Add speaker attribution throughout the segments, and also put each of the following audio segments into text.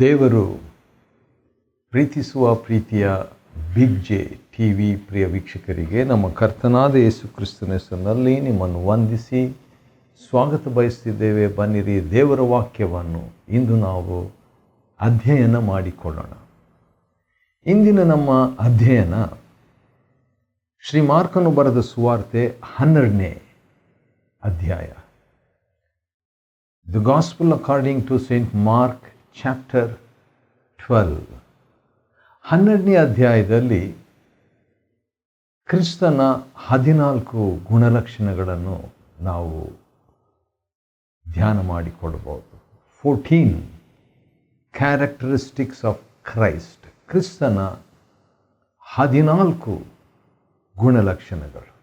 Speaker 1: ದೇವರು ಪ್ರೀತಿಸುವ ಪ್ರೀತಿಯ ಬಿಗ್ ಜೆ ಟಿ ವಿ ಪ್ರಿಯ ವೀಕ್ಷಕರಿಗೆ ನಮ್ಮ ಕರ್ತನಾದ ಯೇಸು ಕ್ರಿಸ್ತನ ಹೆಸರಿನಲ್ಲಿ ನಿಮ್ಮನ್ನು ವಂದಿಸಿ ಸ್ವಾಗತ ಬಯಸ್ತಿದ್ದೇವೆ. ಬನ್ನಿರಿ, ದೇವರ ವಾಕ್ಯವನ್ನು ಇಂದು ನಾವು ಅಧ್ಯಯನ ಮಾಡಿಕೊಳ್ಳೋಣ. ಇಂದಿನ ನಮ್ಮ ಅಧ್ಯಯನ ಶ್ರೀ ಮಾರ್ಕನು ಬರೆದ ಸುವಾರ್ತೆ 12ನೇ ಅಧ್ಯಾಯ. The gospel according to Saint Mark chapter 12. 12ನೇ ಅಧ್ಯಾಯದಲ್ಲಿ ಕ್ರಿಸ್ತನ 14 ಗುಣಲಕ್ಷಣಗಳನ್ನು ನಾವು ಧ್ಯಾನ ಮಾಡಿಕೊಳ್ಳಬಹುದು. 14 ಕ್ಯಾರೆಕ್ಟರಿಸ್ಟಿಕ್ಸ್ ಆಫ್ ಕ್ರೈಸ್ಟ್. ಕ್ರಿಸ್ತನ 14 ಗುಣಲಕ್ಷಣಗಳು.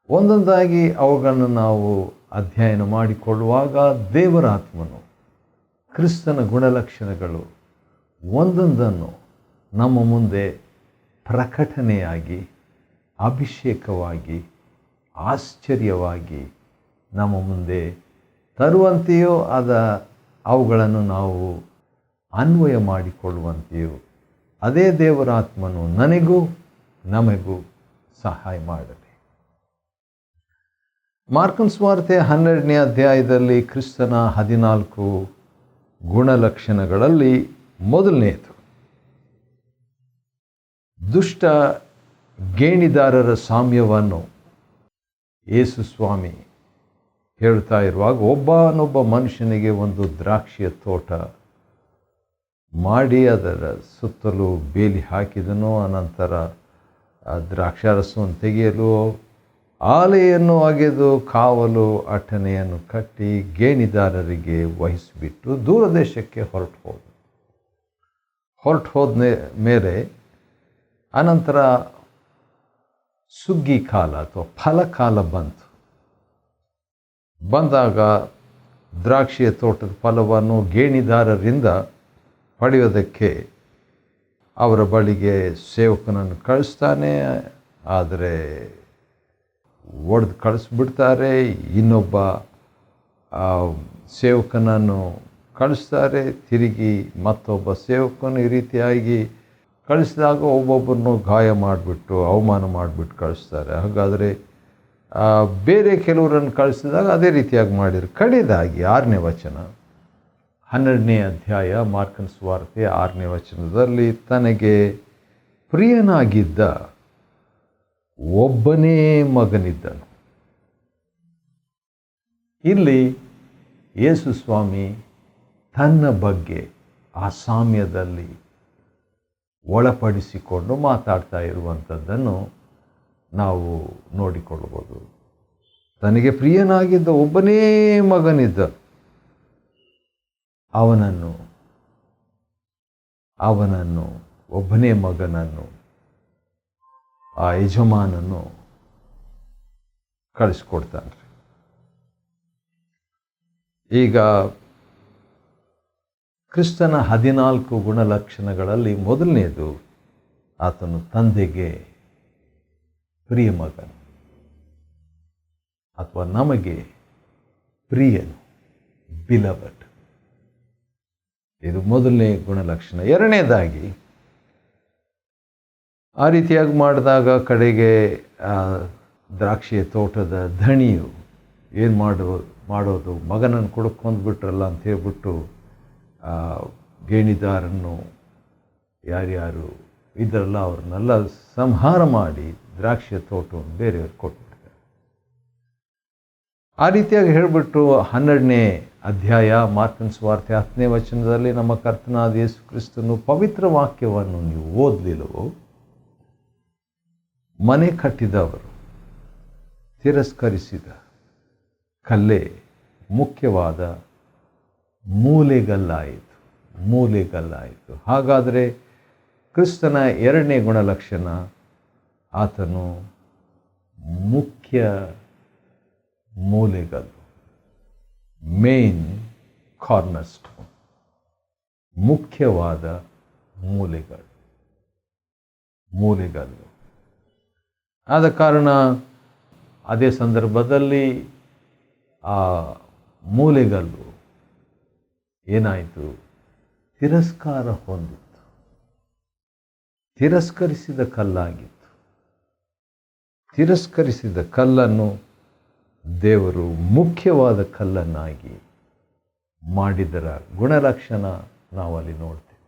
Speaker 1: ಒಂದೊಂದಾಗಿ ಅವುಗಳನ್ನು ನಾವು ಅಧ್ಯಯನ ಮಾಡಿಕೊಳ್ಳುವಾಗ ದೇವರ ಆತ್ಮನು ಕ್ರಿಸ್ತನ ಗುಣಲಕ್ಷಣಗಳು ಒಂದೊಂದನ್ನು ನಮ್ಮ ಮುಂದೆ ಪ್ರಕಟಣೆಯಾಗಿ, ಅಭಿಷೇಕವಾಗಿ, ಆಶ್ಚರ್ಯವಾಗಿ ನಮ್ಮ ಮುಂದೆ ತರುವಂತೆಯೋ ಅವುಗಳನ್ನು ನಾವು ಅನ್ವಯ ಮಾಡಿಕೊಳ್ಳುವಂತೆಯೋ ಅದೇ ದೇವರ ಆತ್ಮನು ನನಗೂ ನಮಗೂ ಸಹಾಯ ಮಾಡಲಿ. ಮಾರ್ಕನ ಸುವಾರ್ತೆ 12ನೇ ಅಧ್ಯಾಯದಲ್ಲಿ ಕ್ರಿಸ್ತನ 14 ಗುಣಲಕ್ಷಣಗಳಲ್ಲಿ ಮೊದಲನೆಯದು, ದುಷ್ಟ ಗೇಣಿದಾರರ ಸಾಮ್ಯವನ್ನು ಯೇಸು ಸ್ವಾಮಿ ಹೇಳ್ತಾ ಇರುವಾಗ, ಒಬ್ಬನೊಬ್ಬ ಮನುಷ್ಯನಿಗೆ ಒಂದು ದ್ರಾಕ್ಷಿಯ ತೋಟ ಮಾಡಿ ಅದರ ಸುತ್ತಲೂ ಬೇಲಿ ಹಾಕಿದನು. ಅನಂತರ ದ್ರಾಕ್ಷಾರಸವನ್ನು ತೆಗೆಯಲು ಆಲೆಯನ್ನು ಅಗೆದು ಕಾವಲು ಅಟ್ಟಣೆಯನ್ನು ಕಟ್ಟಿ ಗೇಣಿದಾರರಿಗೆ ವಹಿಸಿಬಿಟ್ಟು ದೂರದೇಶಕ್ಕೆ ಹೊರಟು ಹೋದ ಮೇಲೆ ಅನಂತರ ಸುಗ್ಗಿ ಕಾಲ ಅಥವಾ ಫಲಕಾಲ ಬಂದಾಗ ದ್ರಾಕ್ಷಿಯ ತೋಟದ ಫಲವನ್ನು ಗೇಣಿದಾರರಿಂದ ಪಡೆಯೋದಕ್ಕೆ ಅವರ ಬಳಿಗೆ ಸೇವಕನನ್ನು ಕಳಿಸ್ತಾನೆ. ಆದರೆ ಒಡೆದು ಕಳಿಸ್ಬಿಡ್ತಾರೆ. ಇನ್ನೊಬ್ಬ ಸೇವಕನನ್ನು ಕಳಿಸ್ತಾರೆ. ತಿರುಗಿ ಮತ್ತೊಬ್ಬ ಸೇವಕನು ಈ ರೀತಿಯಾಗಿ ಕಳಿಸಿದಾಗ ಒಬ್ಬೊಬ್ಬರನ್ನು ಗಾಯ ಮಾಡಿಬಿಟ್ಟು ಅವಮಾನ ಮಾಡಿಬಿಟ್ಟು ಕಳಿಸ್ತಾರೆ. ಹಾಗಾದರೆ ಬೇರೆ ಕೆಲವರನ್ನು ಕಳಿಸಿದಾಗ ಅದೇ ರೀತಿಯಾಗಿ ಮಾಡಿದ್ರು. ಕಡೆಯದಾಗಿ 6ನೇ ವಚನ, 12ನೇ ಅಧ್ಯಾಯ ಮಾರ್ಕನ ಸುವಾರ್ತೆ 6ನೇ ವಚನದಲ್ಲಿ, ತನಗೆ ಪ್ರಿಯನಾಗಿದ್ದ ಒಬ್ಬನೇ ಮಗನಿದ್ದನು. ಇಲ್ಲಿ ಯೇಸು ಸ್ವಾಮಿ ತನ್ನ ಬಗ್ಗೆ ಆ ಸಾಮ್ಯದಲ್ಲಿ ಒಳಪಡಿಸಿಕೊಂಡು ಮಾತಾಡ್ತಾ ಇರುವಂಥದ್ದನ್ನು ನಾವು ನೋಡಿಕೊಳ್ಳಬಹುದು. ತನಗೆ ಪ್ರಿಯನಾಗಿದ್ದ ಒಬ್ಬನೇ ಮಗನಿದ್ದ, ಅವನನ್ನು ಒಬ್ಬನೇ ಮಗನನ್ನು ಆ ಯಜಮಾನನು ಕಳಿಸ್ಕೊಡ್ತಾನೆ. ಈಗ ಕ್ರಿಸ್ತನ 14 ಗುಣಲಕ್ಷಣಗಳಲ್ಲಿ ಮೊದಲನೆಯದು, ಆತನು ತಂದೆಗೆ ಪ್ರಿಯ ಮಗನು ಅಥವಾ ನಮಗೆ ಪ್ರಿಯನು, ಬಿಲವಡ್. ಇದು ಮೊದಲನೇ ಗುಣಲಕ್ಷಣ. ಎರಡನೇದಾಗಿ, ಆ ರೀತಿಯಾಗಿ ಮಾಡಿದಾಗ ಕಡೆಗೆ ದ್ರಾಕ್ಷಿಯ ತೋಟದ ಧಣಿಯು ಏನು ಮಾಡೋದು, ಮಗನನ್ನು ಕೊಡ್ಕೊಂಡ್ಬಿಟ್ರಲ್ಲ ಅಂತ ಹೇಳ್ಬಿಟ್ಟು ಗೇಣಿದಾರನ್ನು ಯಾರ್ಯಾರು ಇದರಲ್ಲ ಅವ್ರನ್ನೆಲ್ಲ ಸಂಹಾರ ಮಾಡಿ ದ್ರಾಕ್ಷಿಯ ತೋಟವನ್ನು ಬೇರೆಯವ್ರಿಗೆ ಕೊಟ್ಬಿಡ್ತಾರೆ. ಆ ರೀತಿಯಾಗಿ ಹೇಳಿಬಿಟ್ಟು 12ನೇ ಅಧ್ಯಾಯ ಮಾರ್ಕನ ಸುವಾರ್ತೆ 10ನೇ ವಚನದಲ್ಲಿ ನಮ್ಮ ಕರ್ತನಾದ ಯೇಸು ಕ್ರಿಸ್ತನು ಪವಿತ್ರ ವಾಕ್ಯವನ್ನು ನೀವು ಓದಲಿಲ್ಲವೋ, ಮನೆ ಕಟ್ಟಿದವರು ತಿರಸ್ಕರಿಸಿದ ಕಲ್ಲೇ ಮುಖ್ಯವಾದ ಮೂಲೆಗಲ್ಲಾಯಿತು. ಹಾಗಾದರೆ ಕ್ರಿಸ್ತನ 2ನೇ ಗುಣಲಕ್ಷಣ, ಆತನು ಮುಖ್ಯ ಮೂಲೆಗಲ್ಲು, ಮೇನ್ ಕಾರ್ನರ್ ಸ್ಟೋನ್, ಮುಖ್ಯವಾದ ಮೂಲೆಗಲ್ಲು. ಆದ ಕಾರಣ ಅದೇ ಸಂದರ್ಭದಲ್ಲಿ ಆ ಮೂಲೆಗಲ್ಲು ಏನಾಯಿತು, ತಿರಸ್ಕಾರ ಹೊಂದಿತ್ತು, ತಿರಸ್ಕರಿಸಿದ ಕಲ್ಲಾಗಿತ್ತು. ತಿರಸ್ಕರಿಸಿದ ಕಲ್ಲನ್ನು ದೇವರು ಮುಖ್ಯವಾದ ಕಲ್ಲನ್ನಾಗಿ ಮಾಡಿದರ ಗುಣಲಕ್ಷಣ ನಾವಲ್ಲಿ ನೋಡ್ತೇವೆ.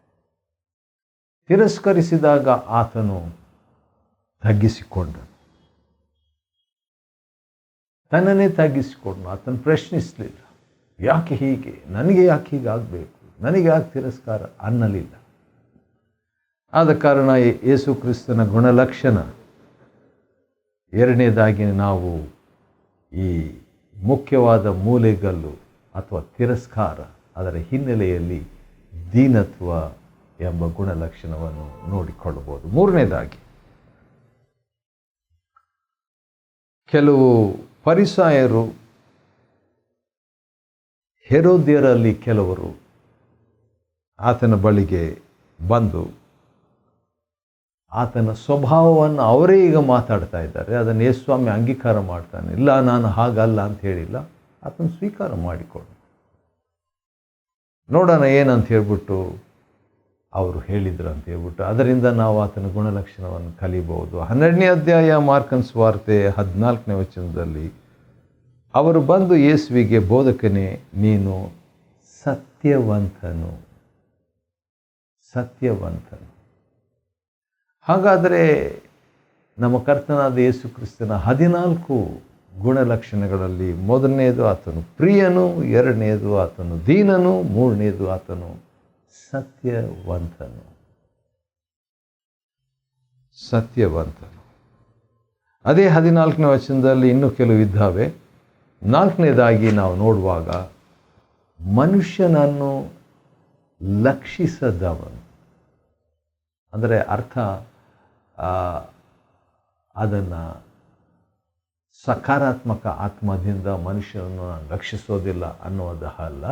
Speaker 1: ತಿರಸ್ಕರಿಸಿದಾಗ ಆತನು ತಗ್ಗಿಸಿಕೊಂಡನು, ತನ್ನನ್ನೇ ತಗ್ಗಿಸಿಕೊಂಡನು. ಆತನು ಪ್ರಶ್ನಿಸಲಿಲ್ಲ, ಯಾಕೆ ಹೀಗೆ, ನನಗೆ ಯಾಕೆ ಹೀಗಾಗಬೇಕು, ನನಗೆ ಯಾಕೆ ತಿರಸ್ಕಾರ ಅನ್ನಲಿಲ್ಲ. ಆದ ಕಾರಣ ಯೇಸು ಕ್ರಿಸ್ತನ ಗುಣಲಕ್ಷಣ ಎರಡನೇದಾಗಿ ನಾವು ಈ ಮುಖ್ಯವಾದ ಮೂಲೆಗಲ್ಲು ಅಥವಾ ತಿರಸ್ಕಾರ, ಅದರ ಹಿನ್ನೆಲೆಯಲ್ಲಿ ದೀನತ್ವ ಎಂಬ ಗುಣಲಕ್ಷಣವನ್ನು ನೋಡಿಕೊಳ್ಳಬಹುದು. ಮೂರನೇದಾಗಿ, ಕೆಲವು ಫರಿಸಾಯರು, ಹೆರೋದ್ಯರಲ್ಲಿ ಕೆಲವರು ಆತನ ಬಳಿಗೆ ಬಂದು ಆತನ ಸ್ವಭಾವವನ್ನು ಅವರೇ ಈಗ ಮಾತಾಡ್ತಾ ಇದ್ದಾರೆ. ಅದನ್ನು ಯೇಸುಸ್ವಾಮಿ ಅಂಗೀಕಾರ ಮಾಡ್ತಾನೆ. ಇಲ್ಲ, ನಾನು ಹಾಗಲ್ಲ ಅಂತ ಹೇಳಿಲ್ಲ, ಆತನ ಸ್ವೀಕಾರ ಮಾಡಿಕೊಂಡು ನೋಡೋಣ ಏನಂತ ಹೇಳ್ಬಿಟ್ಟು ಅವರು ಹೇಳಿದ್ರು ಅಂತ ಹೇಳ್ಬಿಟ್ಟು ಅದರಿಂದ ನಾವು ಆತನ ಗುಣಲಕ್ಷಣವನ್ನು ಕಲಿಬಹುದು. 12ನೇ ಅಧ್ಯಾಯ ಮಾರ್ಕನ ಸುವಾರ್ತೆ 14ನೇ ವಚನದಲ್ಲಿ ಅವರು ಬಂದು ಯೇಸುವಿಗೆ, ಬೋಧಕನೇ, ನೀನು ಸತ್ಯವಂತನು. ಹಾಗಾದರೆ ನಮ್ಮ ಕರ್ತನಾದ ಯೇಸು ಕ್ರಿಸ್ತನ 14 ಗುಣಲಕ್ಷಣಗಳಲ್ಲಿ ಮೊದಲನೇದು ಆತನು ಪ್ರಿಯನು, ಎರಡನೇದು ಆತನು ದೀನನು, ಮೂರನೇದು ಆತನು ಸತ್ಯವಂತನು. ಅದೇ 14ನೇ ವಚನದಲ್ಲಿ ಇನ್ನೂ ಕೆಲವು ಇದ್ದಾವೆ. 4ನೇದಾಗಿ ನಾವು ನೋಡುವಾಗ, ಮನುಷ್ಯನನ್ನು ಲಕ್ಷಿಸದವನು. ಅಂದರೆ ಅರ್ಥ ಅದನ್ನು ಸಕಾರಾತ್ಮಕ ಆತ್ಮದಿಂದ ಮನುಷ್ಯನನ್ನು ಲಕ್ಷಿಸೋದಿಲ್ಲ ಅನ್ನೋದು ಅಲ್ಲ.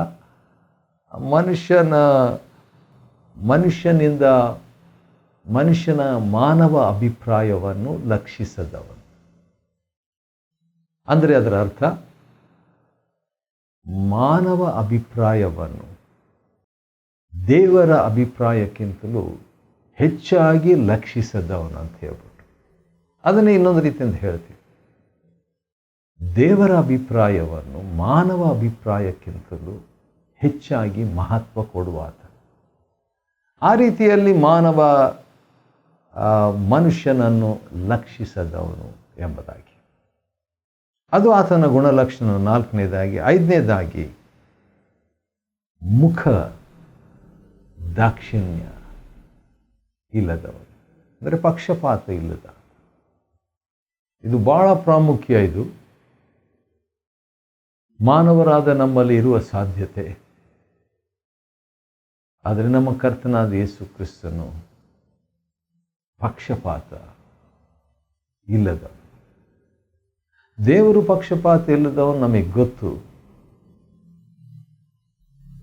Speaker 1: ಮನುಷ್ಯನ ಮಾನವ ಅಭಿಪ್ರಾಯವನ್ನು ಲಕ್ಷಿಸದವನು. ಅಂದರೆ ಅದರ ಅರ್ಥ ಮಾನವ ಅಭಿಪ್ರಾಯವನ್ನು ದೇವರ ಅಭಿಪ್ರಾಯಕ್ಕಿಂತಲೂ ಹೆಚ್ಚಾಗಿ ಲಕ್ಷಿಸದವನು ಅಂತ ಹೇಳ್ಬಿಟ್ಟು ಅದನ್ನೇ ಇನ್ನೊಂದು ರೀತಿಯಿಂದ ಹೇಳ್ತೀವಿ. ದೇವರ ಅಭಿಪ್ರಾಯವನ್ನು ಮಾನವ ಅಭಿಪ್ರಾಯಕ್ಕಿಂತಲೂ ಹೆಚ್ಚಾಗಿ ಮಹತ್ವ ಕೊಡುವಾತ. ಆ ರೀತಿಯಲ್ಲಿ ಮನುಷ್ಯನನ್ನು ಲಕ್ಷಿಸದವನು ಎಂಬುದಾಗಿ ಅದು ಆತನ ಗುಣಲಕ್ಷಣ 4ನೇದಾಗಿ. 5ನೇದಾಗಿ, ಮುಖ ದಾಕ್ಷಿಣ್ಯ ಇಲ್ಲದವನು, ಅಂದರೆ ಪಕ್ಷಪಾತ ಇಲ್ಲದ. ಇದು ಬಹಳ ಪ್ರಾಮುಖ್ಯ. ಇದು ಮಾನವರಾದ ನಮ್ಮಲ್ಲಿ ಇರುವ ಸಾಧ್ಯತೆ. ಆದರೆ ನಮ್ಮ ಕರ್ತನಾದ ಯೇಸು ಕ್ರಿಸ್ತನು ಪಕ್ಷಪಾತ ಇಲ್ಲದ ದೇವರು. ಪಕ್ಷಪಾತ ಇಲ್ಲದವನು ನಮಗೆ ಗೊತ್ತು.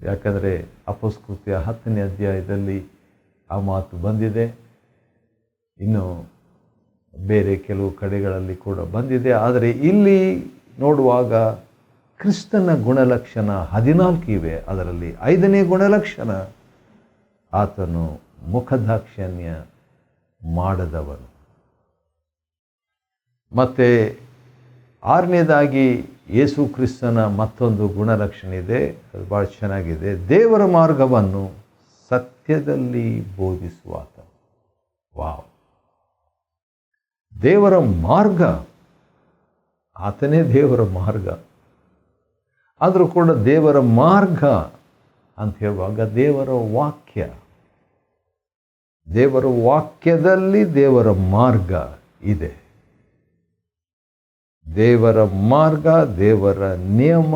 Speaker 1: ಯಾಕಂದರೆ ಅಪೊಸ್ತಲಕೃತ್ಯ 10ನೇ ಅಧ್ಯಾಯದಲ್ಲಿ ಆ ಮಾತು ಬಂದಿದೆ. ಇನ್ನು ಬೇರೆ ಕೆಲವು ಕಡೆಗಳಲ್ಲಿ ಕೂಡ ಬಂದಿದೆ. ಆದರೆ ಇಲ್ಲಿ ನೋಡುವಾಗ ಕ್ರಿಸ್ತನ ಗುಣಲಕ್ಷಣ 14 ಇವೆ. ಅದರಲ್ಲಿ 5ನೇ ಗುಣಲಕ್ಷಣ, ಆತನು ಮುಖದಾಕ್ಷಿಣ್ಯ ಮಾಡದವನು. ಮತ್ತು 6ನೇದಾಗಿ ಯೇಸು ಕ್ರಿಸ್ತನ ಮತ್ತೊಂದು ಗುಣಲಕ್ಷಣ ಇದೆ, ಅದು ಭಾಳ ಚೆನ್ನಾಗಿದೆ. ದೇವರ ಮಾರ್ಗವನ್ನು ಸತ್ಯದಲ್ಲಿ ಬೋಧಿಸುವಾತ. ವಾವ್! ದೇವರ ಮಾರ್ಗ, ಆತನೇ ದೇವರ ಮಾರ್ಗ. ಆದರೂ ಕೂಡ ದೇವರ ಮಾರ್ಗ ಅಂತ ಹೇಳುವಾಗ ದೇವರ ವಾಕ್ಯದಲ್ಲಿ ದೇವರ ಮಾರ್ಗ ಇದೆ. ದೇವರ ಮಾರ್ಗ, ದೇವರ ನಿಯಮ,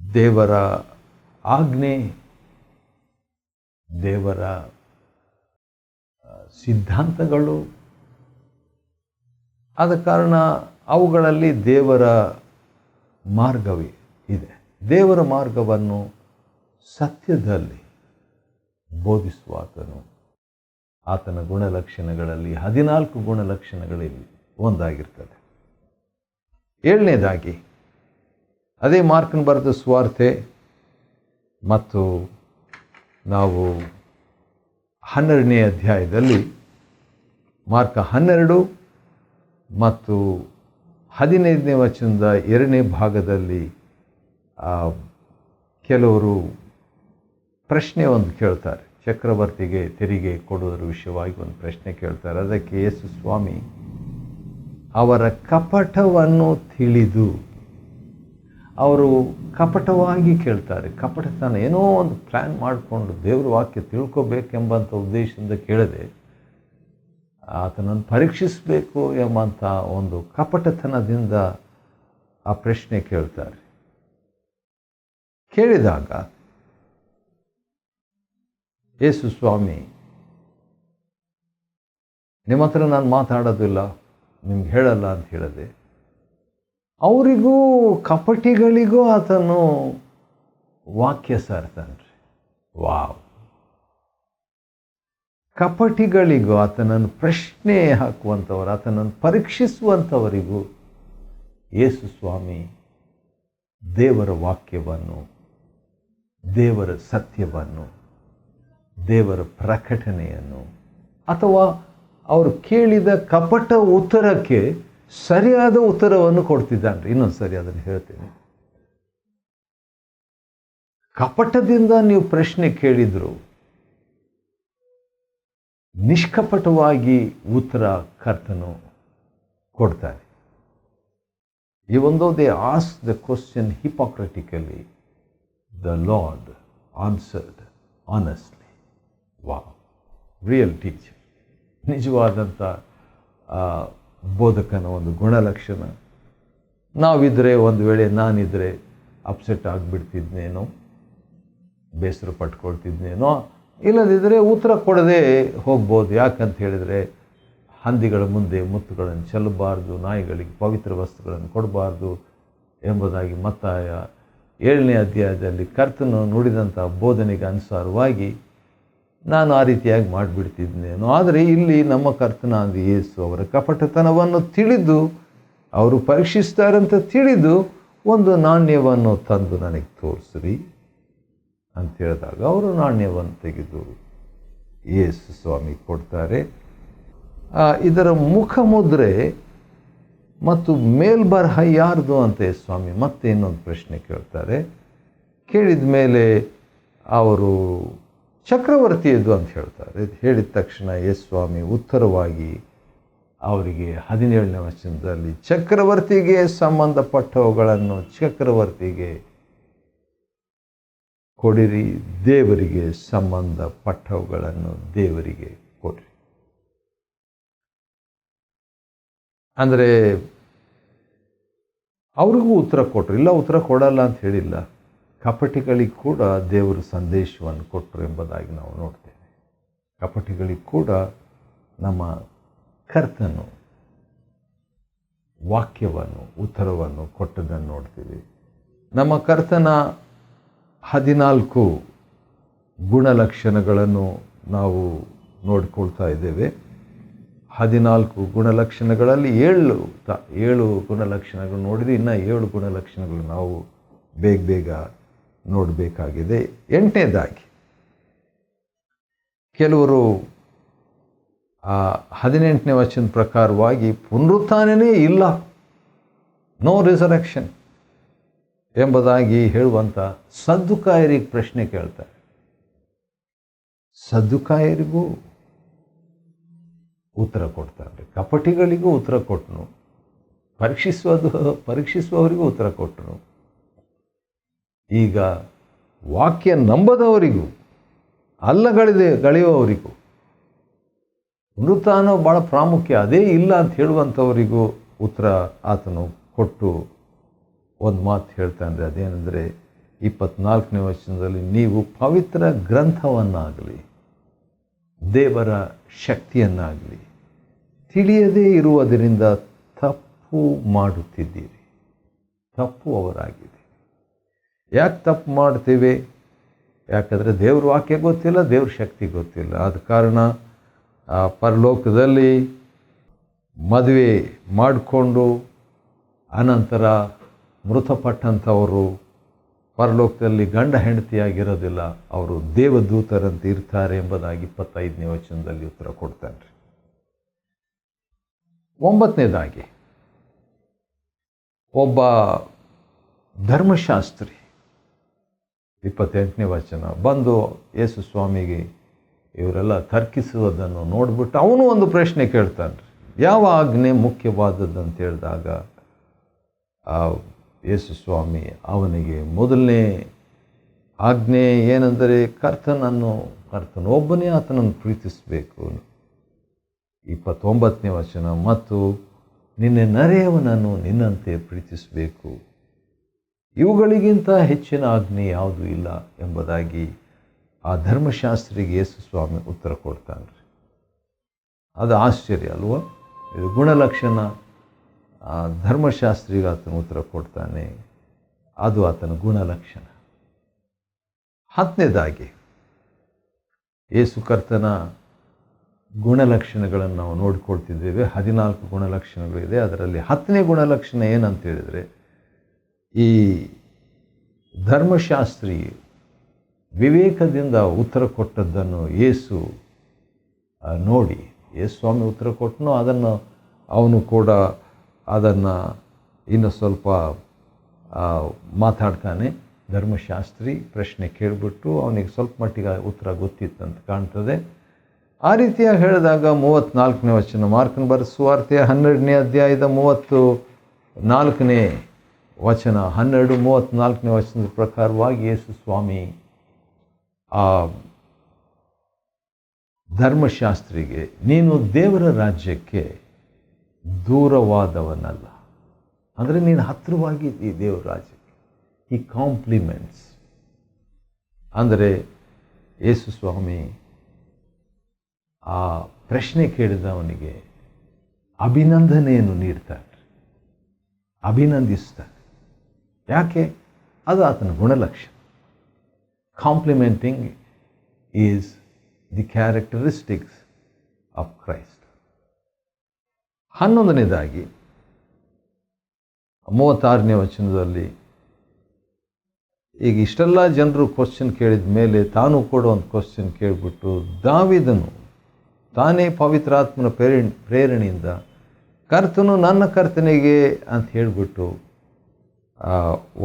Speaker 1: ದೇವರ ಆಜ್ಞೆ, ದೇವರ ಸಿದ್ಧಾಂತಗಳು. ಆದ ಕಾರಣ ಅವುಗಳಲ್ಲಿ ದೇವರ ಮಾರ್ಗವೇ ಇದೆ. ದೇವರ ಮಾರ್ಗವನ್ನು ಸತ್ಯದಲ್ಲಿ ಬೋಧಿಸುವಾತನು ಆತನ ಗುಣಲಕ್ಷಣಗಳಲ್ಲಿ 14 ಗುಣಲಕ್ಷಣಗಳಲ್ಲಿ ಒಂದಾಗಿರ್ತದೆ. 7ನೇದಾಗಿ, ಅದೇ ಮಾರ್ಕನ ಬರೆದ ಸುವಾರ್ತೆ ಮತ್ತು ನಾವು 12ನೇ ಅಧ್ಯಾಯದಲ್ಲಿ ಮಾರ್ಕ 12 ಮತ್ತು 15ನೇ ವಚನದ 2ನೇ ಭಾಗದಲ್ಲಿ ಕೆಲವರು ಪ್ರಶ್ನೆ ಒಂದು ಕೇಳ್ತಾರೆ. ಚಕ್ರವರ್ತಿಗೆ ತೆರಿಗೆ ಕೊಡುವುದರ ವಿಷಯವಾಗಿ ಒಂದು ಪ್ರಶ್ನೆ ಕೇಳ್ತಾರೆ. ಅದಕ್ಕೆ ಯೇಸು ಸ್ವಾಮಿ ಅವರ ಕಪಟವನ್ನು ತಿಳಿದು, ಅವರು ಕಪಟವಾಗಿ ಕೇಳ್ತಾರೆ. ಕಪಟತನ, ಏನೋ ಒಂದು ಪ್ಲ್ಯಾನ್ ಮಾಡಿಕೊಂಡು ದೇವ್ರ ವಾಕ್ಯ ತಿಳ್ಕೊಬೇಕೆಂಬಂಥ ಉದ್ದೇಶದಿಂದ ಕೇಳದೆ ಆತನನ್ನು ಪರೀಕ್ಷಿಸಬೇಕು ಎಂಬಂಥ ಒಂದು ಕಪಟತನದಿಂದ ಆ ಪ್ರಶ್ನೆ ಕೇಳ್ತಾರೆ. ಕೇಳಿದಾಗ ಯೇಸು ಸ್ವಾಮಿ, ನಿಮ್ಮ ಹತ್ರ ನಾನು ಮಾತಾಡೋದಿಲ್ಲ, ನಿಮ್ಗೆ ಹೇಳಲ್ಲ ಅಂತ ಹೇಳಿದೆ. ಅವರಿಗೂ ಕಪಟಿಗಳಿಗೂ ಆತನು ವಾಕ್ಯ ಸಾರ್ತಾನೆ. ವಾವ್! ಕಪಟಿಗಳಿಗೂ, ಆತನನ್ನು ಪ್ರಶ್ನೆ ಹಾಕುವಂಥವರು, ಆತನನ್ನು ಪರೀಕ್ಷಿಸುವಂಥವರಿಗೂ ಯೇಸು ಸ್ವಾಮಿ ದೇವರ ವಾಕ್ಯವನ್ನು, ದೇವರ ಸತ್ಯವನ್ನು, ದೇವರ ಪ್ರಕಟಣೆಯನ್ನು, ಅಥವಾ ಅವರು ಕೇಳಿದ ಕಪಟ ಉತ್ತರಕ್ಕೆ ಸರಿಯಾದ ಉತ್ತರವನ್ನು ಕೊಡ್ತಿದ್ದಾನೆ. ಇನ್ನೊಂದು ಸರಿ ಅದನ್ನು ಹೇಳ್ತೇನೆ. ಕಪಟದಿಂದ ನೀವು ಪ್ರಶ್ನೆ ಕೇಳಿದ್ರು, ನಿಷ್ಕಪಟವಾಗಿ ಉತ್ತರ ಕರ್ತನು ಕೊಡ್ತಾರೆ. Even though they asked the question hypocritically, the Lord answered honestly. Wow! Real teacher. ನಿಜವಾದಂಥ ಬೋಧಕನ ಒಂದು ಗುಣಲಕ್ಷಣ. ನಾವಿದ್ದರೆ, ಒಂದು ವೇಳೆ ನಾನಿದ್ದರೆ ಅಪ್ಸೆಟ್ ಆಗಿಬಿಡ್ತಿದ್ನೇನೋ, ಬೇಸರ ಪಟ್ಕೊಳ್ತಿದ್ನೇನೋ, ಇಲ್ಲದಿದ್ದರೆ ಉತ್ತರ ಕೊಡದೆ ಹೋಗ್ಬೋದು. ಯಾಕಂತ ಹೇಳಿದರೆ, ಹಂದಿಗಳ ಮುಂದೆ ಮುತ್ತುಗಳನ್ನು ಚೆಲ್ಲಬಾರ್ದು, ನಾಯಿಗಳಿಗೆ ಪವಿತ್ರ ವಸ್ತುಗಳನ್ನು ಕೊಡಬಾರ್ದು ಎಂಬುದಾಗಿ ಮತ್ತಾಯ 7ನೇ ಅಧ್ಯಾಯದಲ್ಲಿ ಕರ್ತನು ನುಡಿದಂಥ ಬೋಧನೆಗೆ ಅನುಸಾರವಾಗಿ ನಾನು ಆ ರೀತಿಯಾಗಿ ಮಾಡಿಬಿಡ್ತಿದ್ನೇನೋ. ಆದರೆ ಇಲ್ಲಿ ನಮ್ಮ ಕರ್ತನಾದ ಯೇಸು ಅವರ ಕಪಟತನವನ್ನು ತಿಳಿದು, ಅವರು ಪರೀಕ್ಷಿಸ್ತಾರಂತ ತಿಳಿದು, ಒಂದು ನಾಣ್ಯವನ್ನು ತಂದು ನನಗೆ ತೋರಿಸ್ರಿ ಅಂತ ಹೇಳಿದಾಗ ಅವರು ನಾಣ್ಯವನ್ನು ತೆಗೆದು ಯೇಸು ಸ್ವಾಮಿ ಕೊಡ್ತಾರೆ. ಇದರ ಮುಖಮುದ್ರೆ ಮತ್ತು ಮೇಲ್ಬರಹ ಯಾರ್ದು ಅಂತ ಸ್ವಾಮಿ ಮತ್ತೆ ಇನ್ನೊಂದು ಪ್ರಶ್ನೆ ಕೇಳ್ತಾರೆ. ಕೇಳಿದ ಮೇಲೆ ಅವರು ಚಕ್ರವರ್ತಿಯದು ಅಂತ ಹೇಳ್ತಾರೆ. ಹೇಳಿದ ತಕ್ಷಣ ಯೇಸು ಸ್ವಾಮಿ ಉತ್ತರವಾಗಿ ಅವರಿಗೆ 17ನೇ ವಚನದಲ್ಲಿ ಚಕ್ರವರ್ತಿಗೆ ಸಂಬಂಧಪಟ್ಟವುಗಳನ್ನು ಚಕ್ರವರ್ತಿಗೆ ಕೊಡಿರಿ, ದೇವರಿಗೆ ಸಂಬಂಧಪಟ್ಟವುಗಳನ್ನು ದೇವರಿಗೆ ಕೊಡಿರಿ. ಅಂದರೆ ಅವ್ರಿಗೂ ಉತ್ತರ ಕೊಟ್ಟರು. ಇಲ್ಲ, ಉತ್ತರ ಕೊಡಲ್ಲ ಅಂತ ಹೇಳಿಲ್ಲ. ಕಪಟಿಗಳಿಗೆ ಕೂಡ ದೇವರು ಸಂದೇಶವನ್ನು ಕೊಟ್ಟರು ಎಂಬುದಾಗಿ ನಾವು ನೋಡ್ತೇವೆ. ಕಪಟಿಗಳಿಗೆ ಕೂಡ ನಮ್ಮ ಕರ್ತನು ವಾಕ್ಯವನ್ನು, ಉತ್ತರವನ್ನು ಕೊಟ್ಟದನ್ನು ನೋಡ್ತೀವಿ. ನಮ್ಮ ಕರ್ತನ 14 ಗುಣಲಕ್ಷಣಗಳನ್ನು ನಾವು ನೋಡಿಕೊಳ್ತಾ ಇದ್ದೇವೆ. 14 ಗುಣಲಕ್ಷಣಗಳಲ್ಲಿ 7 ಗುಣಲಕ್ಷಣಗಳು ನೋಡಿದರೆ ಇನ್ನು 7 ಗುಣಲಕ್ಷಣಗಳು ನಾವು ಬೇಗ ನೋಡಬೇಕಾಗಿದೆ. 8ನೇದಾಗಿ ಕೆಲವರು 18ನೇ ವಚನ ಪ್ರಕಾರವಾಗಿ ಪುನರುತ್ಥಾನನೇ ಇಲ್ಲ, ನೋ ರಿಸರೆಕ್ಷನ್ ಎಂಬುದಾಗಿ ಹೇಳುವಂಥ ಸದ್ದುಕಾಯರಿಗೆ ಪ್ರಶ್ನೆ ಕೇಳ್ತಾರೆ. ಸದ್ದುಕಾಯರಿಗೂ ಉತ್ತರ ಕೊಡ್ತಾರೆ, ಕಪಟಿಗಳಿಗೂ ಉತ್ತರ ಕೊಟ್ಟನು, ಪರೀಕ್ಷಿಸುವವರಿಗೂ ಉತ್ತರ ಕೊಟ್ಟನು. ಈಗ ವಾಕ್ಯ ನಂಬದವರಿಗೂ ಗಳೆಯುವವರಿಗೂ ಪುನರುತ್ಥಾನ ಭಾಳ ಪ್ರಾಮುಖ್ಯ, ಅದೇ ಇಲ್ಲ ಅಂತ ಹೇಳುವಂಥವರಿಗೂ ಉತ್ತರ ಆತನು ಕೊಟ್ಟು ಒಂದು ಮಾತು ಹೇಳ್ತಾನೆ. ಅದೇನೆಂದರೆ 24ನೇ ವಚನದಲ್ಲಿ, ನೀವು ಪವಿತ್ರ ಗ್ರಂಥವನ್ನಾಗಲಿ ದೇವರ ಶಕ್ತಿಯನ್ನಾಗಲಿ ತಿಳಿಯದೇ ಇರುವುದರಿಂದ ತಪ್ಪು ಮಾಡುತ್ತಿದ್ದೀರಿ. ತಪ್ಪು ಅವರಾಗಿದೆ. ಯಾಕೆ ತಪ್ಪು ಮಾಡ್ತೇವೆ? ಯಾಕಂದರೆ ದೇವ್ರ ವಾಕ್ಯ ಗೊತ್ತಿಲ್ಲ, ದೇವ್ರ ಶಕ್ತಿ ಗೊತ್ತಿಲ್ಲ. ಆದ ಕಾರಣ ಪರಲೋಕದಲ್ಲಿ ಮದುವೆ ಮಾಡಿಕೊಂಡು ಅನಂತರ ಮೃತಪಟ್ಟಂಥವರು ಪರಲೋಕದಲ್ಲಿ ಗಂಡ ಹೆಂಡತಿಯಾಗಿರೋದಿಲ್ಲ, ಅವರು ದೇವದೂತರಂತೆ ಇರ್ತಾರೆ ಎಂಬುದಾಗಿ 25ನೇ ವಚನದಲ್ಲಿ ಉತ್ತರ ಕೊಡ್ತಾನೆ. 9ನೇದಾಗಿ, ಒಬ್ಬ ಧರ್ಮಶಾಸ್ತ್ರಿ 28ನೇ ವಚನ ಬಂದು ಯೇಸು ಸ್ವಾಮಿಗೆ ಇವರೆಲ್ಲ ತರ್ಕಿಸುವುದನ್ನು ನೋಡಿಬಿಟ್ಟು ಅವನು ಒಂದು ಪ್ರಶ್ನೆ ಕೇಳ್ತಾನೆ. ಯಾವ ಆಜ್ಞೆ ಮುಖ್ಯವಾದದ್ದಂತ ಹೇಳಿದಾಗ ಯೇಸು ಸ್ವಾಮಿ ಅವನಿಗೆ ಮೊದಲನೇ ಆಜ್ಞೆ ಏನೆಂದರೆ ಕರ್ತನೊಬ್ಬನೇ ಆತನನ್ನು ಪ್ರೀತಿಸಬೇಕು. 29ನೇ ವಚನ, ಮತ್ತು ನಿನ್ನೆ ನೆರೆಯವನನ್ನು ನಿನ್ನಂತೆ ಪ್ರೀತಿಸಬೇಕು. ಇವುಗಳಿಗಿಂತ ಹೆಚ್ಚಿನ ಆಜ್ಞೆ ಯಾವುದೂ ಇಲ್ಲ ಎಂಬುದಾಗಿ ಆ ಧರ್ಮಶಾಸ್ತ್ರಿಗೆ ಯೇಸು ಸ್ವಾಮಿ ಉತ್ತರ ಕೊಡ್ತಾನೆ. ಅದು ಆಶ್ಚರ್ಯ ಅಲ್ವಾ? ಇದು ಗುಣಲಕ್ಷಣ. ಆ ಧರ್ಮಶಾಸ್ತ್ರಿಗೆ ಆತನ ಉತ್ತರ ಕೊಡ್ತಾನೆ, ಅದು ಆತನ ಗುಣಲಕ್ಷಣ. 10ನೇದಾಗಿ, ಯೇಸು ಕರ್ತನ ಗುಣಲಕ್ಷಣಗಳನ್ನು ನಾವು ನೋಡಿಕೊಳ್ತಿದ್ದೇವೆ. 14 ಗುಣಲಕ್ಷಣಗಳಿದೆ. ಅದರಲ್ಲಿ 10ನೇ ಗುಣಲಕ್ಷಣ ಏನಂತ ಹೇಳಿದರೆ, ಈ ಧರ್ಮಶಾಸ್ತ್ರಿ ವಿವೇಕದಿಂದ ಉತ್ತರ ಕೊಟ್ಟದ್ದನ್ನು ಯೇಸು ನೋಡಿ, ಯೇಸು ಸ್ವಾಮಿ ಉತ್ತರ ಕೊಟ್ಟನು, ಅವನು ಕೂಡ ಅದನ್ನು ಇನ್ನು ಸ್ವಲ್ಪ ಮಾತಾಡ್ತಾನೆ. ಧರ್ಮಶಾಸ್ತ್ರಿ ಪ್ರಶ್ನೆ ಕೇಳಿಬಿಟ್ಟು ಅವನಿಗೆ ಸ್ವಲ್ಪ ಮಟ್ಟಿಗೆ ಉತ್ತರ ಗೊತ್ತಿತ್ತಂತ ಕಾಣ್ತದೆ. ಆ ರೀತಿಯಾಗಿ ಹೇಳಿದಾಗ 34ನೇ ವಚನ, ಮಾರ್ಕನ ಬರೆದ ಸುವಾರ್ತೆ 12ನೇ ಅಧ್ಯಾಯದ 34ನೇ ವಚನ, 12:34ನೇ ವಚನದ ಪ್ರಕಾರವಾಗಿ ಯೇಸು ಸ್ವಾಮಿ ಆ ಧರ್ಮಶಾಸ್ತ್ರಿಗೆ, ನೀನು ದೇವರ ರಾಜ್ಯಕ್ಕೆ ದೂರವಾದವನಲ್ಲ, ಅಂದರೆ ನೀನು ಹತ್ತಿರವಾಗಿ ಈ ದೇವರ ರಾಜ್ಯಕ್ಕೆ. ಈ ಕಾಂಪ್ಲಿಮೆಂಟ್ಸ್ ಅಂದರೆ ಯೇಸು ಸ್ವಾಮಿ ಆ ಪ್ರಶ್ನೆ ಕೇಳಿದವನಿಗೆ ಅಭಿನಂದನೆಯನ್ನು ನೀಡ್ತಾರೆ, ಅಭಿನಂದಿಸ್ತಾರೆ. ಯಾಕೆ? ಅದು ಆತನ ಗುಣಲಕ್ಷಣ. Complimenting is the characteristics of Christ. 11ನೇದಾಗಿ 36ನೇ ವಚನದಲ್ಲಿ, ಈಗ ಇಷ್ಟೆಲ್ಲ ಜನರು ಕ್ವಶನ್ ಕೇಳಿದ ಮೇಲೆ ತಾನು ಕೂಡ ಒಂದು ಕ್ವಶನ್ ಕೇಳಿಬಿಟ್ಟು, ದಾವೀದನು ತಾನೇ ಪವಿತ್ರಾತ್ಮನ ಪ್ರೇರಣೆಯಿಂದ ಕರ್ತನು ನನ್ನ ಕರ್ತನಿಗೆ ಅಂತ ಹೇಳಿಬಿಟ್ಟು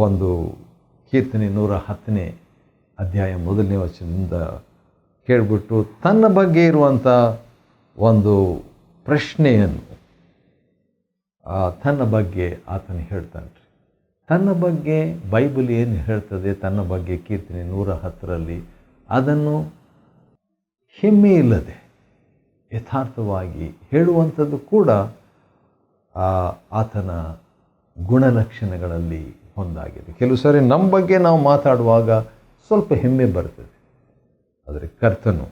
Speaker 1: ಒಂದು ಕೀರ್ತನೆ 110ನೇ ಅಧ್ಯಾಯ 1ನೇ ವಚನದಿಂದ ಕೇಳಿಬಿಟ್ಟು ತನ್ನ ಬಗ್ಗೆ ಇರುವಂಥ ಒಂದು ಪ್ರಶ್ನೆಯನ್ನು ತನ್ನ ಬಗ್ಗೆ ಆತನು ಹೇಳ್ತಾನೆ. ತನ್ನ ಬಗ್ಗೆ ಬೈಬಲ್ ಏನು ಹೇಳ್ತದೆ, ತನ್ನ ಬಗ್ಗೆ ಕೀರ್ತನೆ 110ರಲ್ಲಿ ಅದನ್ನು ಹೆಮ್ಮೆ ಇಲ್ಲದೆ ಯಥಾರ್ಥವಾಗಿ ಹೇಳುವಂಥದ್ದು ಕೂಡ ಆತನ ಗುಣಲಕ್ಷಣಗಳಲ್ಲಿ ಒಂದಾಗಿದೆ. ಕೆಲವು ಸಾರಿ ನಮ್ಮ ಬಗ್ಗೆ ನಾವು ಮಾತಾಡುವಾಗ ಸ್ವಲ್ಪ ಹೆಮ್ಮೆ ಬರ್ತದೆ, ಆದರೆ ಕರ್ತನು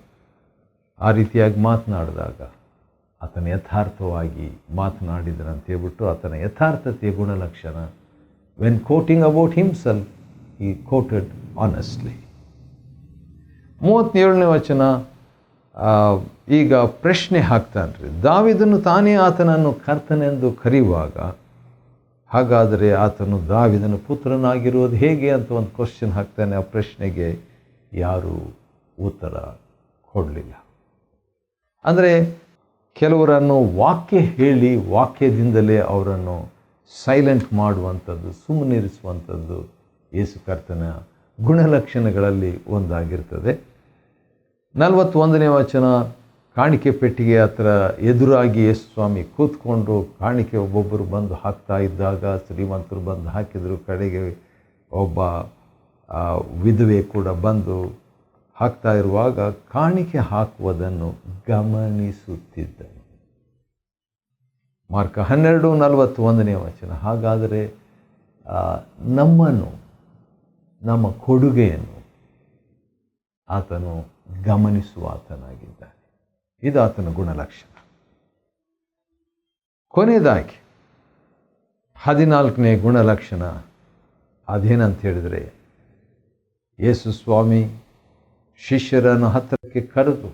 Speaker 1: ಆ ರೀತಿಯಾಗಿ ಮಾತನಾಡಿದಾಗ ಆತನ ಯಥಾರ್ಥವಾಗಿ ಮಾತನಾಡಿದರಂತ ಹೇಳ್ಬಿಟ್ಟು ಆತನ ಯಥಾರ್ಥತೆಯ ಗುಣಲಕ್ಷಣ. ವೆನ್ ಕೋಟಿಂಗ್ ಅಬೌಟ್ ಹಿಮ್ಸೆಲ್ಫ್ ಈ ಕೋಟೆಡ್ ಆನೆಸ್ಟ್ಲಿ. 37ನೇ ವಚನ, ಈಗ ಪ್ರಶ್ನೆ ಹಾಕ್ತಾನ್ರಿ, ದಾವೀದನು ತಾನೇ ಆತನನ್ನು ಕರ್ತನೆಂದು ಕರೆಯುವಾಗ ಹಾಗಾದರೆ ಆತನು ದಾವೀದನ ಪುತ್ರನಾಗಿರುವುದು ಹೇಗೆ ಅಂತ ಒಂದು ಕ್ವಶನ್ ಹಾಕ್ತಾನೆ. ಆ ಪ್ರಶ್ನೆಗೆ ಯಾರೂ ಉತ್ತರ ಕೊಡಲಿಲ್ಲ. ಅಂದರೆ ಕೆಲವರನ್ನು ವಾಕ್ಯ ಹೇಳಿ ವಾಕ್ಯದಿಂದಲೇ ಅವರನ್ನು ಸೈಲೆಂಟ್ ಮಾಡುವಂಥದ್ದು, ಸುಮ್ಮನಿರಿಸುವಂಥದ್ದು ಯೇಸು ಕರ್ತನ ಗುಣಲಕ್ಷಣಗಳಲ್ಲಿ ಒಂದಾಗಿರ್ತದೆ. 41ನೇ ವಚನ, ಕಾಣಿಕೆ ಪೆಟ್ಟಿಗೆ ಹತ್ರ ಎದುರಾಗಿ ಯೇಸು ಸ್ವಾಮಿ ಕೂತ್ಕೊಂಡು ಕಾಣಿಕೆ ಒಬ್ಬೊಬ್ಬರು ಬಂದು ಹಾಕ್ತಾ ಇದ್ದಾಗ, ಶ್ರೀಮಂತರು ಬಂದು ಹಾಕಿದರು, ಕಡೆಗೆ ಒಬ್ಬ ವಿಧವೆ ಕೂಡ ಬಂದು ಹಾಕ್ತಾ ಇರುವಾಗ ಕಾಣಿಕೆ ಹಾಕುವುದನ್ನು ಗಮನಿಸುತ್ತಿದ್ದನು. ಮಾರ್ಕ 12:41ನೇ ವಚನ, ಹಾಗಾದರೆ ನಮ್ಮನ್ನು, ನಮ್ಮ ಕೊಡುಗೆಯನ್ನು ಆತನು ಗಮನಿಸುವ ಆತನಾಗಿದ್ದಾನೆ. ಇದು ಆತನ ಗುಣಲಕ್ಷಣ. ಕೊನೆಯದಾಗಿ 14ನೇ ಗುಣಲಕ್ಷಣ ಅದೇನಂತ ಹೇಳಿದರೆ, ಯೇಸು ಸ್ವಾಮಿ ಶಿಷ್ಯರನ್ನು ಹತ್ತಿರಕ್ಕೆ ಕರೆದು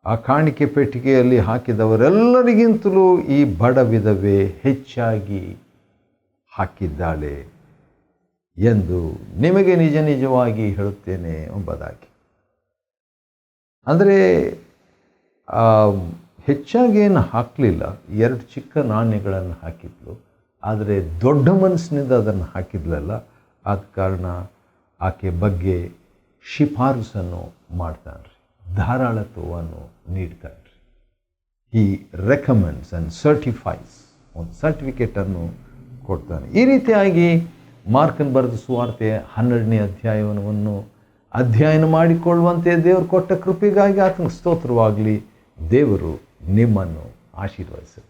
Speaker 1: ಆ ಕಾಣಿಕೆ ಪೆಟ್ಟಿಗೆಯಲ್ಲಿ ಹಾಕಿದವರೆಲ್ಲರಿಗಿಂತಲೂ ಈ ಬಡ ವಿಧವೆ ಹೆಚ್ಚಾಗಿ ಹಾಕಿದ್ದಾಳೆ. ಎಂದು ನಿಮಗೆ ನಿಜ ನಿಜವಾಗಿ ಹೇಳುತ್ತೇನೆ ಎಂಬುದಾಗಿ. ಅಂದರೆ ಹೆಚ್ಚಾಗಿ ಏನು ಹಾಕಲಿಲ್ಲ, 2 ಚಿಕ್ಕ ನಾಣ್ಯಗಳನ್ನು ಹಾಕಿದ್ಲು. ಆದರೆ ದೊಡ್ಡ ಮನಸ್ಸಿನಿಂದ ಅದನ್ನು ಹಾಕಿದ್ಲಲ್ಲ, ಆದ ಕಾರಣ ಆಕೆ ಬಗ್ಗೆ ಶಿಫಾರಸನ್ನು ಮಾಡ್ತಾನೆ ರೀ, ಧಾರಾಳತ್ವವನ್ನು ನೀಡ್ತಾನೆ ರೀ. ಹಿ ರೆಕಮೆಂಡ್ಸ್ ಆ್ಯಂಡ್ ಸರ್ಟಿಫೈಸ್, ಒಂದು ಸರ್ಟಿಫಿಕೇಟನ್ನು ಕೊಡ್ತಾನೆ. ಈ ರೀತಿಯಾಗಿ ಮಾರ್ಕನ್ ಬರೆದ ಸುವಾರ್ತೆ 12ನೇ ಅಧ್ಯಾಯವನ್ನು ಅಧ್ಯಯನ ಮಾಡಿಕೊಳ್ಳುವಂತೆ ದೇವರು ಕೊಟ್ಟ ಕೃಪೆಗಾಗಿ ಆತನಿಗೆ ಸ್ತೋತ್ರವಾಗಲಿ. ದೇವರು ನಿಮ್ಮನ್ನು ಆಶೀರ್ವದಿಸಲಿ.